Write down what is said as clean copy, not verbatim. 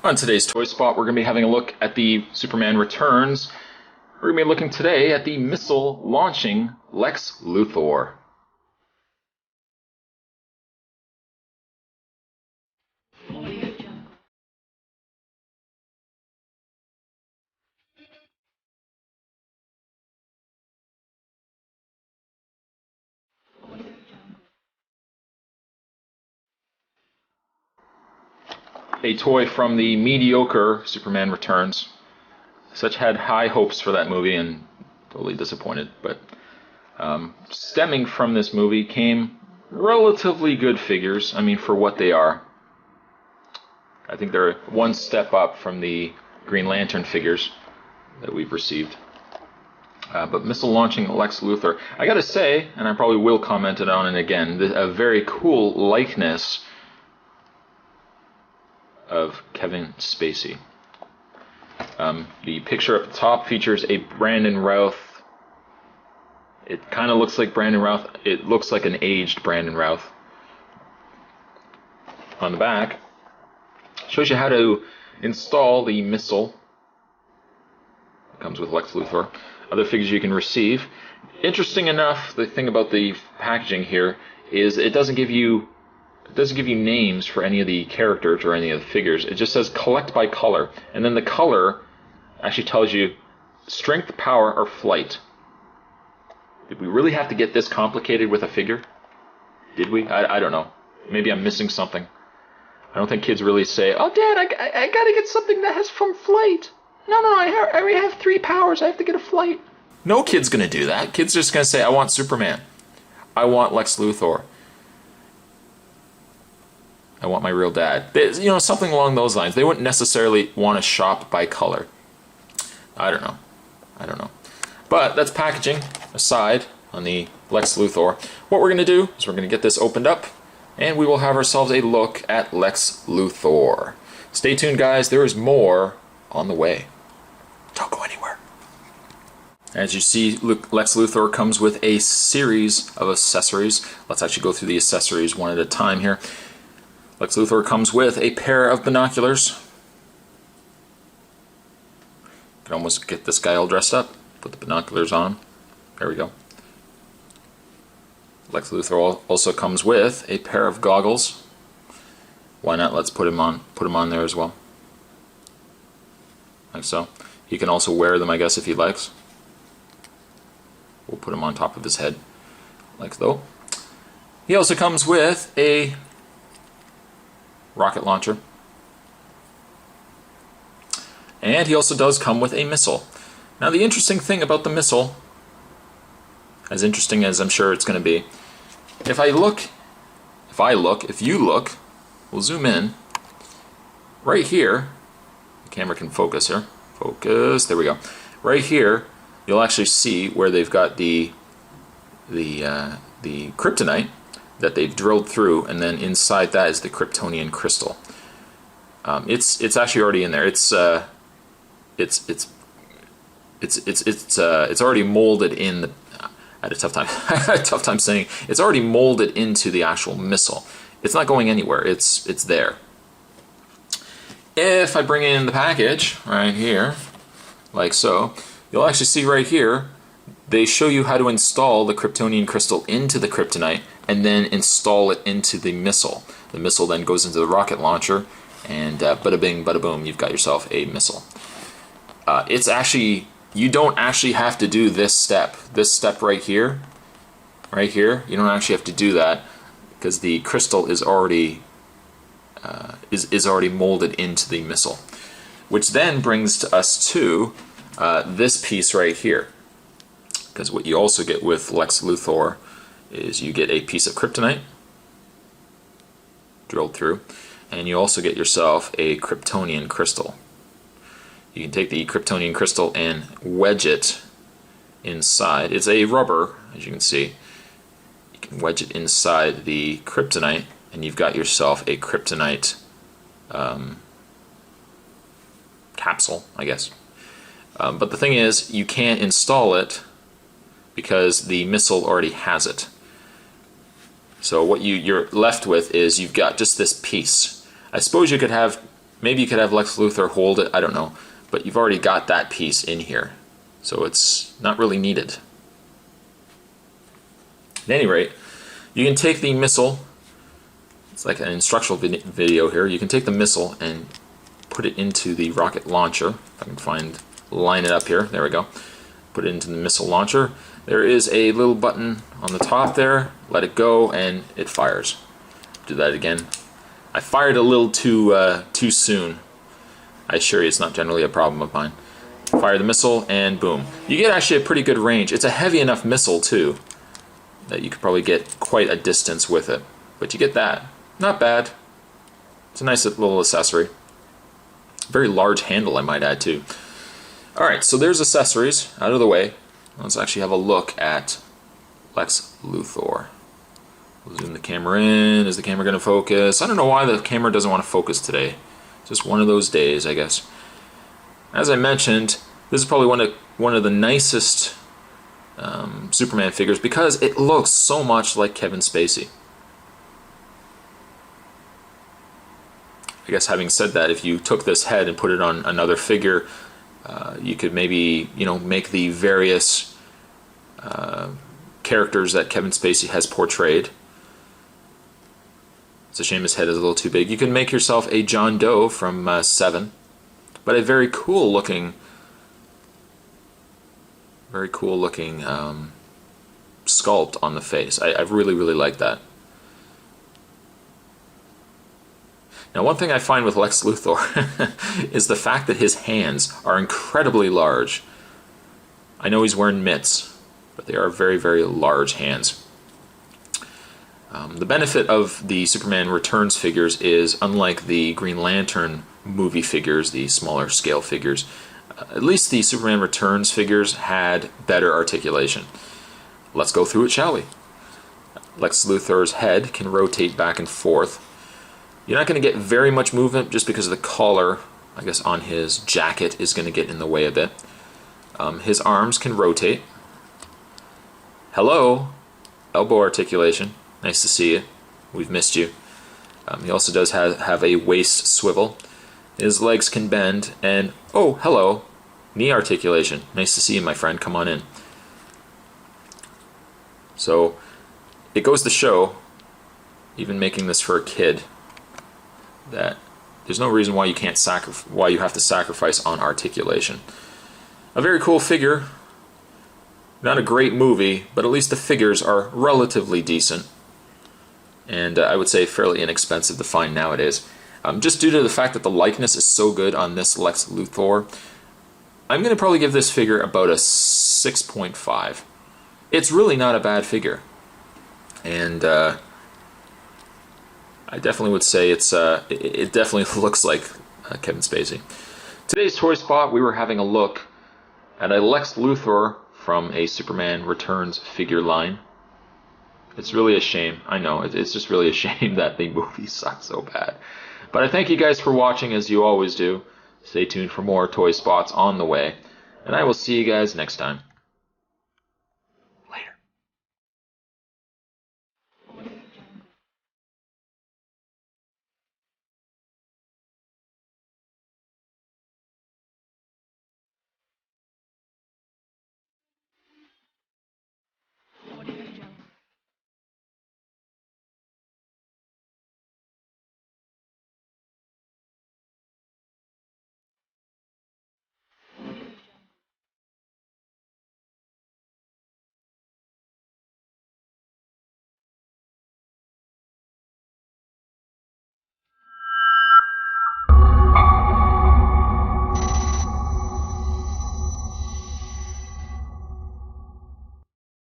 On today's Toy Spot, we're going to be having a look at the Superman Returns. We're going to be looking today at the missile launching Lex Luthor. A toy from the mediocre Superman Returns. Such had high hopes for that movie and totally disappointed, but stemming from this movie came relatively good figures, for what they are. I think they're one step up from the Green Lantern figures that we've received. But missile launching Lex Luthor, I gotta say, and I probably will comment on it again, a very cool likeness of Kevin Spacey. The picture up the top features a Brandon Routh. It kind of looks like Brandon Routh. It looks like an aged Brandon Routh. On the back, shows you how to install the missile. It comes with Lex Luthor. Other figures you can receive. Interesting enough, the thing about the packaging here is it doesn't give you names for any of the characters or any of the figures. It just says collect by color, and then the color actually tells you strength, power, or flight. Did we really have to get this complicated with a figure? Did we? I don't know. Maybe I'm missing something. I don't think kids really say, "Oh, Dad, I gotta get something that has from flight. No, I already have 3 powers. I have to get a flight." No kid's gonna do that. Kids are just gonna say, "I want Superman. I want Lex Luthor. I want my real dad." Something along those lines. They wouldn't necessarily want to shop by color. I don't know. But that's packaging aside on the Lex Luthor. What we're going to do is we're going to get this opened up, and we will have ourselves a look at Lex Luthor. Stay tuned, guys. There is more on the way. Don't go anywhere. As you see, Lex Luthor comes with a series of accessories. Let's actually go through the accessories one at a time here. Lex Luthor comes with a pair of binoculars. You can almost get this guy all dressed up. Put the binoculars on. There we go. Lex Luthor also comes with a pair of goggles. Why not? Let's put him on there as well. Like so. He can also wear them, I guess, if he likes. We'll put him on top of his head. Like so. He also comes with a rocket launcher. And he also does come with a missile. Now the interesting thing about the missile, as interesting as I'm sure it's going to be, if you look, we'll zoom in, right here, the camera can focus here, there we go, right here, you'll actually see where they've got the kryptonite that they've drilled through, and then inside that is the Kryptonian crystal. It's actually already in there. It's already molded in the. I had a tough time saying it's already molded into the actual missile. It's not going anywhere. It's there. If I bring in the package right here, like so, you'll actually see right here. They show you how to install the Kryptonian crystal into the kryptonite and then install it into the missile. The missile then goes into the rocket launcher, and bada bing, bada boom, you've got yourself a missile. It's actually, you don't actually have to do this step. This step right here, you don't actually have to do that because the crystal is already is already molded into the missile. Which then brings us to this piece right here. Because what you also get with Lex Luthor is you get a piece of kryptonite drilled through, and you also get yourself a Kryptonian crystal. You can take the Kryptonian crystal and wedge it inside. It's a rubber, as you can see. You can wedge it inside the kryptonite, and you've got yourself a kryptonite capsule, I guess. But the thing is, you can't install it because the missile already has it. So what you're left with is you've got just this piece. I suppose you could have Maybe you could have Lex Luthor hold it, I don't know. But you've already got that piece in here, so it's not really needed. At any rate, you can take the missile. It's like an instructional video here. You can take the missile and put it into the rocket launcher. If I can line it up here. There we go. Put it into the missile launcher. There is a little button on the top there. Let it go and it fires. Do that again. I fired a little too soon. I assure you it's not generally a problem of mine. Fire the missile and boom. You get actually a pretty good range. It's a heavy enough missile too that you could probably get quite a distance with it. But you get that. Not bad. It's a nice little accessory. Very large handle, I might add too. Alright, so there's accessories out of the way. Let's actually have a look at Lex Luthor. We'll zoom the camera in. Is the camera going to focus? I don't know why the camera doesn't want to focus today. It's just one of those days, I guess. As I mentioned, this is probably one of the nicest Superman figures because it looks so much like Kevin Spacey. I guess having said that, if you took this head and put it on another figure, you could maybe, make the various characters that Kevin Spacey has portrayed. It's a shame his head is a little too big. You can make yourself a John Doe from 7, but a very cool looking sculpt on the face. I really like that. Now, one thing I find with Lex Luthor is the fact that his hands are incredibly large. I know he's wearing mitts, but they are very large hands. The benefit of the Superman Returns figures is, unlike the Green Lantern movie figures, the smaller scale figures, at least the Superman Returns figures had better articulation. Let's go through it, shall we? Lex Luthor's head can rotate back and forth. You're not going to get very much movement just because of the collar, I guess, on his jacket is going to get in the way a bit. His arms can rotate. Hello, elbow articulation. Nice to see you. We've missed you. He also does have a waist swivel. His legs can bend, and oh, hello, knee articulation. Nice to see you, my friend. Come on in. So it goes to show, even making this for a kid, that there's no reason why you have to sacrifice on articulation. A very cool figure. Not a great movie, but at least the figures are relatively decent. And I would say fairly inexpensive to find nowadays. Just due to the fact that the likeness is so good on this Lex Luthor, I'm going to probably give this figure about a 6.5. It's really not a bad figure. And I definitely would say it definitely looks like Kevin Spacey. Today's Toy Spot, we were having a look at a Lex Luthor from a Superman Returns figure line. It's really a shame. I know, it's just really a shame that the movie sucks so bad. But I thank you guys for watching, as you always do. Stay tuned for more Toy Spots on the way. And I will see you guys next time.